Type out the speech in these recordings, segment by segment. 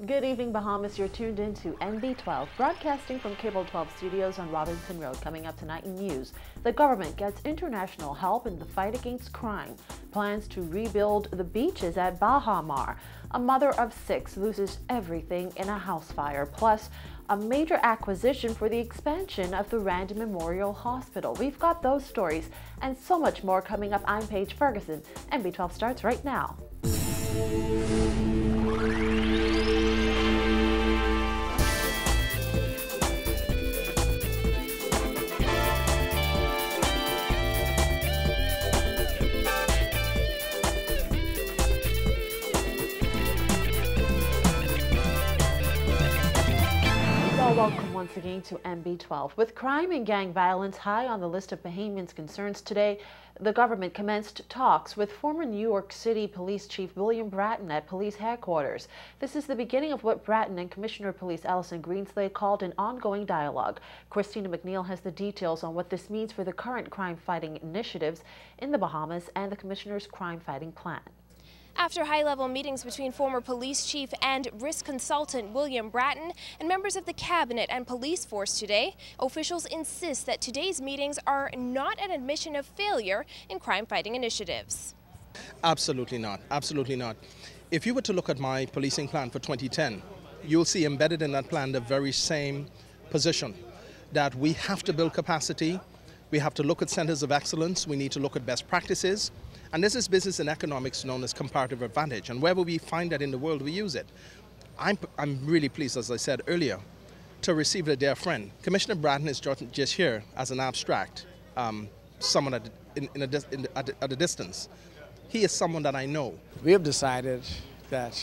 Good evening, Bahamas. You're tuned in to NB12, broadcasting from Cable 12 Studios on Robinson Road. Coming up tonight in news, the government gets international help in the fight against crime. Plans to rebuild the beaches at Bahamas. A mother of 6 loses everything in a house fire. Plus, a major acquisition for the expansion of the Rand Memorial Hospital. We've got those stories and so much more coming up. I'm Paige Ferguson. NB12 starts right now. Welcome once again to NB12. With crime and gang violence high on the list of Bahamians' concerns today, the government commenced talks with former New York City Police Chief William Bratton at police headquarters. This is the beginning of what Bratton and Commissioner of Police ELLISON GREENSLADE called an ongoing dialogue. KRISTINA McNeil has the details on what this means for the current crime-fighting initiatives in the Bahamas and the Commissioner's crime-fighting plan. After high-level meetings between former police chief and risk consultant William Bratton and members of the cabinet and police force today, officials insist that today's meetings are not an admission of failure in crime-fighting initiatives. Absolutely not. Absolutely not. If you were to look at my policing plan for 2010, you'll see embedded in that plan the very same position, that we have to build capacity, we have to look at centers of excellence, we need to look at best practices. And this is business and economics known as comparative advantage. And wherever we find that in the world, we use it. I'm really pleased, as I said earlier, to receive a dear friend. Commissioner Bratton is just here as an abstract, someone at a distance. He is someone that I know. We have decided that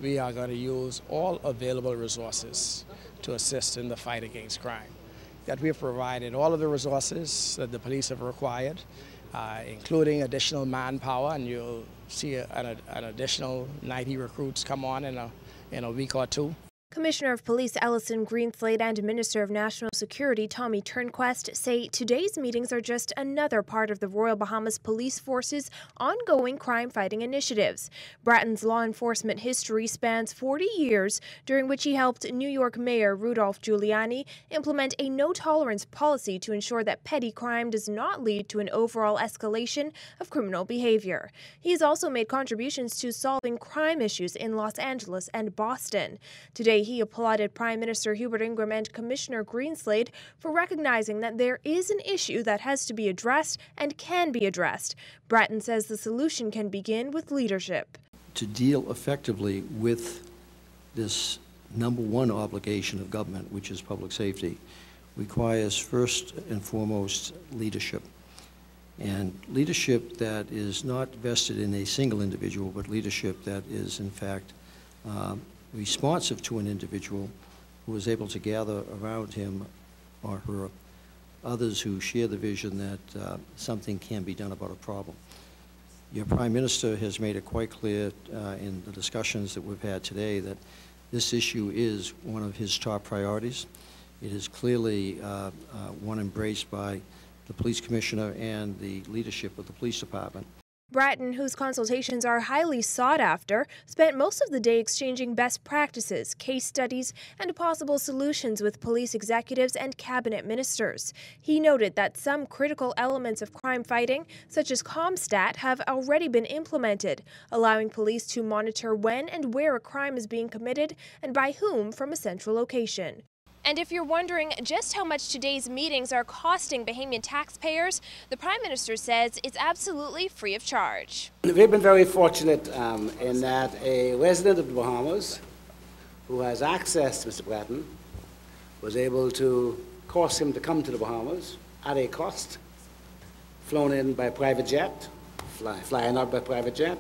we are going to use all available resources to assist in the fight against crime. That we have provided all of the resources that the police have required, including additional manpower, and you'll see an additional 90 recruits come on in a week or two. Commissioner of Police ELLISON GREENSLADE and Minister of National Security TURNQUEST say today's meetings are just another part of the Royal Bahamas Police Force's ongoing crime-fighting initiatives. Bratton's law enforcement history spans 40 years, during which he helped New York Mayor Rudolph Giuliani implement a no-tolerance policy to ensure that petty crime does not lead to an overall escalation of criminal behavior. He has also made contributions to solving crime issues in Los Angeles and Boston. Today, he applauded Prime Minister Hubert Ingraham and Commissioner Greenslade for recognizing that there is an issue that has to be addressed and can be addressed. Bratton says the solution can begin with leadership. To deal effectively with this #1 obligation of government, which is public safety, requires first and foremost leadership. And leadership that is not vested in a single individual, but leadership that is in fact responsive to an individual who is able to gather around him or her others who share the vision that something can be done about a problem. Your Prime Minister has made it quite clear in the discussions that we've had today that this issue is one of his top priorities. It is clearly one embraced by the Police Commissioner and the leadership of the Police Department. Bratton, whose consultations are highly sought after, spent most of the day exchanging best practices, case studies, and possible solutions with police executives and cabinet ministers. He noted that some critical elements of crime fighting, such as ComStat, have already been implemented, allowing police to monitor when and where a crime is being committed and by whom from a central location. And if you're wondering just how much today's meetings are costing Bahamian taxpayers, the Prime Minister says it's absolutely free of charge. We've been very fortunate in that a resident of the Bahamas who has access to Mr. Bratton was able to coerce him to come to the Bahamas at a cost, flown in by private jet, flying out by private jet,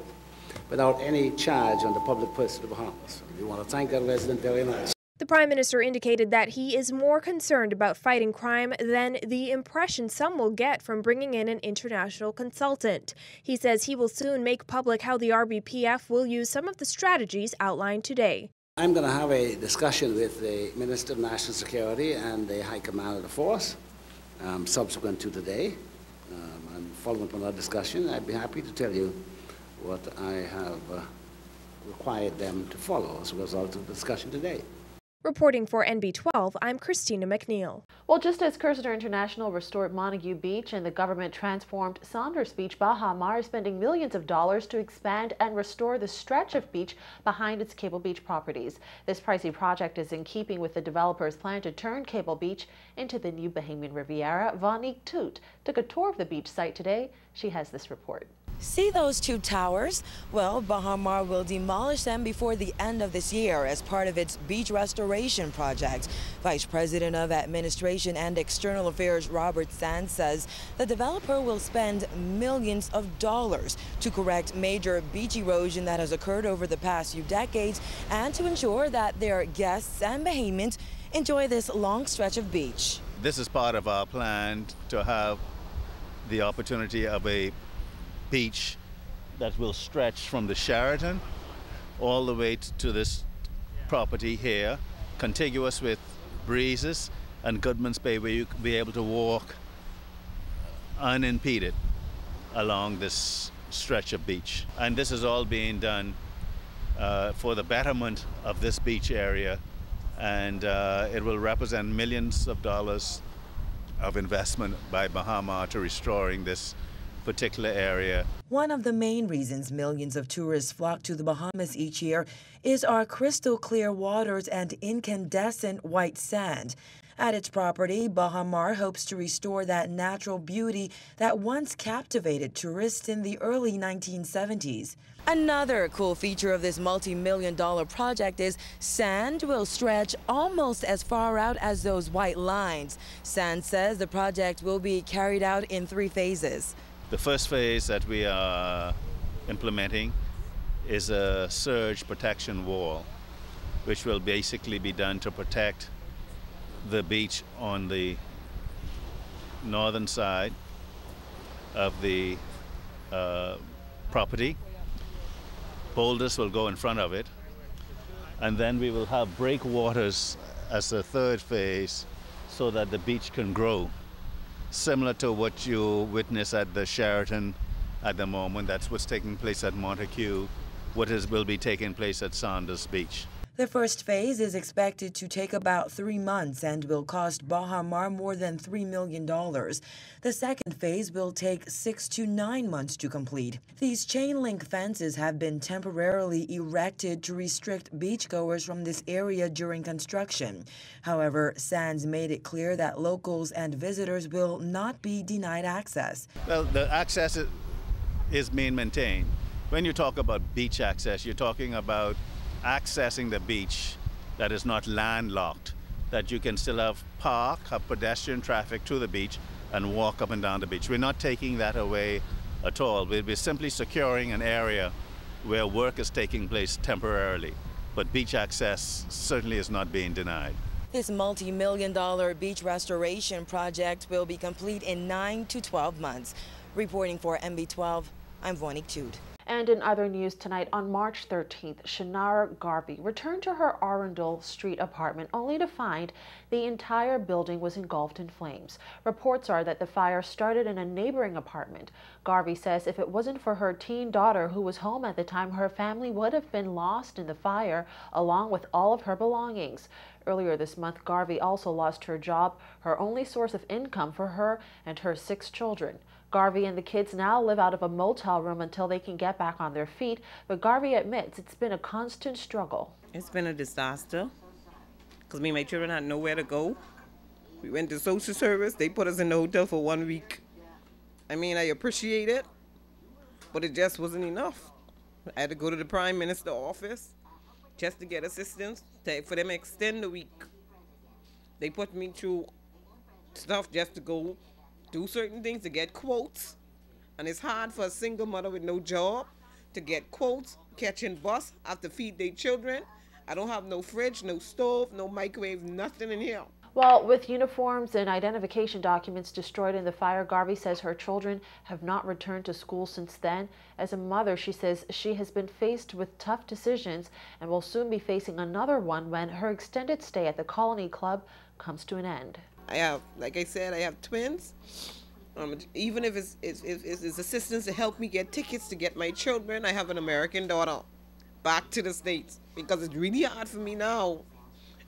without any charge on the public purse of the Bahamas. We want to thank that resident very much. The Prime Minister indicated that he is more concerned about fighting crime than the impression some will get from bringing in an international consultant. He says he will soon make public how the RBPF will use some of the strategies outlined today. I'm going to have a discussion with the Minister of National Security and the High Command of the Force subsequent to today. And following up on our discussion, I'd be happy to tell you what I have required them to follow as a result of the discussion today. Reporting for NB12, I'm KRISTINA McNeil. Well, just as Cursor International restored Montague Beach and the government transformed Saunders Beach, Bahamar is spending millions of dollars to expand and restore the stretch of beach behind its Cable Beach properties. This pricey project is in keeping with the developer's plan to turn Cable Beach into the new Bahamian Riviera. Vonique Toot took a tour of the beach site today. She has this report. See those two towers? Well, Bahamar will demolish them before the end of this year as part of its beach restoration project. Vice President of Administration and External Affairs Robert Sands says the developer will spend millions of dollars to correct major beach erosion that has occurred over the past few decades and to ensure that their guests and Bahamians enjoy this long stretch of beach. This is part of our plan to have the opportunity of a beach that will stretch from the Sheraton all the way to this property here, contiguous with Breezes and Goodman's Bay, where you can be able to walk unimpeded along this stretch of beach. And this is all being done for the betterment of this beach area, and it will represent millions of dollars of investment by Bahamar to restoring this particular area. One of the main reasons millions of tourists flock to the Bahamas each year is our crystal clear waters and incandescent white sand. At its property, Bahamar hopes to restore that natural beauty that once captivated tourists in the early 1970s. Another cool feature of this multi-million-dollar project is sand will stretch almost as far out as those white lines. Sand says the project will be carried out in 3 phases. The first phase that we are implementing is a surge protection wall, which will basically be done to protect the beach on the northern side of the property. Boulders will go in front of it, and then we will have breakwaters as the third phase so that the beach can grow. Similar to what you witness at the Sheraton at the moment. That's what's taking place at Montague, will be taking place at Saunders Beach. The first phase is expected to take about 3 months and will cost Bahamar more than $3 million. The second phase will take 6 to 9 months to complete. These chain-link fences have been temporarily erected to restrict beachgoers from this area during construction. However, Sands made it clear that locals and visitors will not be denied access. Well, the access is being maintained. When you talk about beach access, you're talking about accessing the beach that is not landlocked, that you can still have pedestrian traffic to the beach and walk up and down the beach. We're not taking that away at all. We're simply securing an area where work is taking place temporarily, but beach access certainly is not being denied. This multi-million-dollar beach restoration project will be complete in 9 to 12 months. Reporting for NB12, I'm Vonique Toot. And in other news tonight, on March 13th, Shanara Garvey returned to her Arundel Street apartment only to find the entire building was engulfed in flames. Reports are that the fire started in a neighboring apartment. Garvey says if it wasn't for her teen daughter who was home at the time, her family would have been lost in the fire along with all of her belongings. Earlier this month, Garvey also lost her job, her only source of income for her and her 6 children. Garvey and the kids now live out of a motel room until they can get back on their feet, but Garvey admits it's been a constant struggle. It's been a disaster because me and my children had nowhere to go. We went to social service. They put us in the hotel for 1 week. I mean, I appreciate it, but it just wasn't enough. I had to go to the Prime Minister's office just to get assistance for them to extend the week. They put me through stuff just to go do certain things to get quotes, and it's hard for a single mother with no job to get quotes, catching bus, have to feed their children. I don't have no fridge, no stove, no microwave, nothing in here. Well, with uniforms and identification documents destroyed in the fire, Garvey says her children have not returned to school since then. As a mother, she says she has been faced with tough decisions and will soon be facing another one when her extended stay at the Colony Club comes to an end. I have, like I said, I have twins. Even if it's assistance to help me get tickets to get my children, I have an American daughter. back to the States because it's really hard for me now.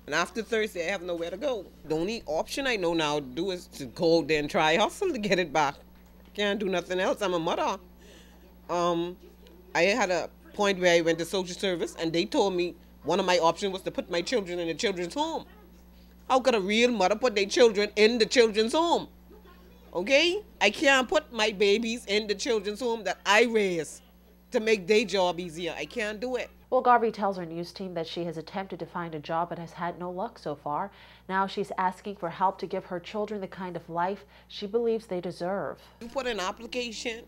And after Thursday, I have nowhere to go. The only option I know now to do is to go out there and try hustle to get it back. Can't do nothing else. I'm a mother. I had a point where I went to social service and they told me one of my options was to put my children in the children's home. How could a real mother put their children in the children's home? Okay? I can't put my babies in the children's home that I raised to make their job easier. I can't do it. Well, Garvey tells her news team that she has attempted to find a job but has had no luck so far. Now she's asking for help to give her children the kind of life she believes they deserve. You put an application,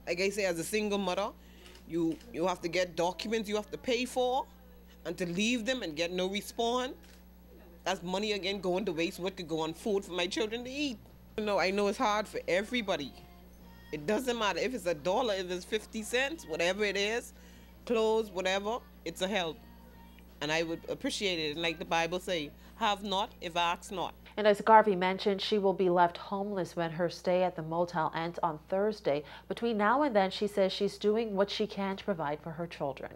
like I say, as a single mother, you have to get documents you have to pay for, and to leave them and get no response, that's money again going to waste. What could go on food for my children to eat? I know it's hard for everybody. It doesn't matter if it's $1, if it's 50 cents, whatever it is, clothes, whatever, it's a help. And I would appreciate it. And like the Bible say, have not if ask not. And as Garvey mentioned, she will be left homeless when her stay at the motel ends on Thursday. Between now and then, she says she's doing what she can to provide for her children.